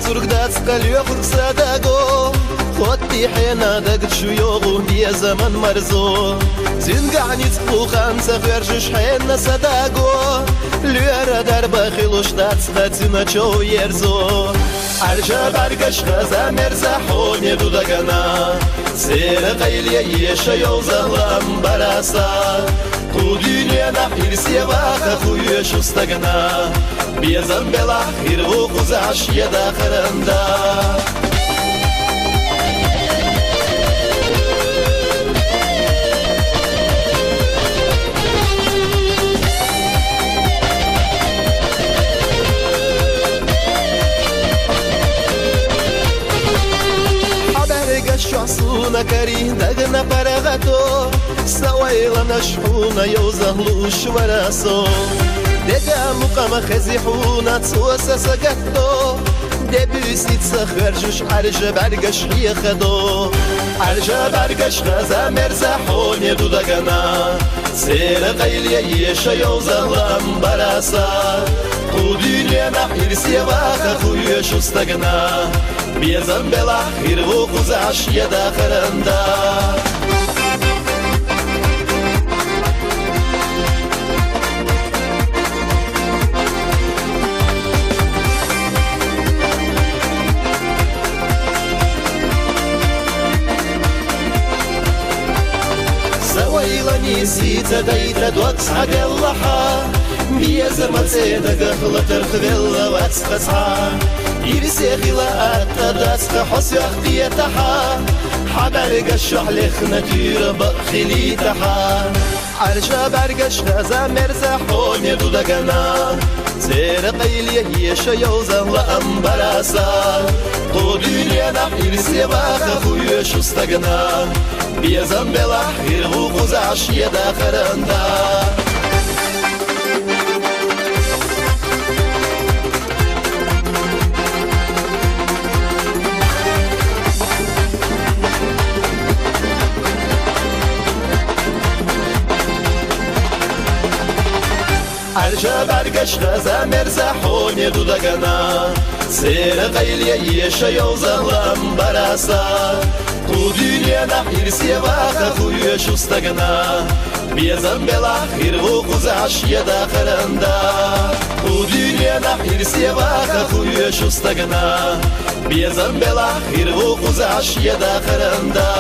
زرق دات قليو فرصة داقو خودي حينا دقت شو يوغو دي زمن مرزو زنقعني تبوخان سفرجش حينا صداقو ليرا دربا خلوش دات ستاتنا چو يرزو عرشا برقش غزا مرزحون يدو دقنا سير قيليا يشيو زغلام براسا تو دنيانا حرسي واخا خويا شستقنا بيزن بالاخير وقزعش يدا خرندا شعصونا كريه دقنا فرغتو سويلنا شحونا يوزهلوش وراسو دقا مقام خزيحونا تسوسا سقتو دبيسي تسخرجوش عرجة برقش يخدو عرجة برقش غزا مرزحون يدو دقنا سير قيليا يشا يوزهلام براسا تو دنيانا حرسي واخا خويا شستقنا بيزن بالاخير وقزعش يدا خرندا سويلني سيتا ديتا دوكس حق اللحا بيزن متسيدا قخلة ترخبلا واتسخسها يرسي خلاء تداسك حس يخطي تحا حبرق الشحل خنتير بخلي تحا عرشا برقش غزا مرزحون يدو دقنا سير قيليا يشا يوزن لأمبراسا تو دنيانا حرسي واخا خويا شستقنا بيزن بالاخير وقزعش يدا خرندا عرشا برقش غزا مرزحون يدو دقنا سير قيليا يشا يوزن لأمبراسا تو دنيانا حرسي واخا خويا شستقنا بيزن بالاخير وقزعش يدا خرندا تو دنيانا حرسي واخا خويا شستقنا بيزن بالاخير وقزعش يدا خرندا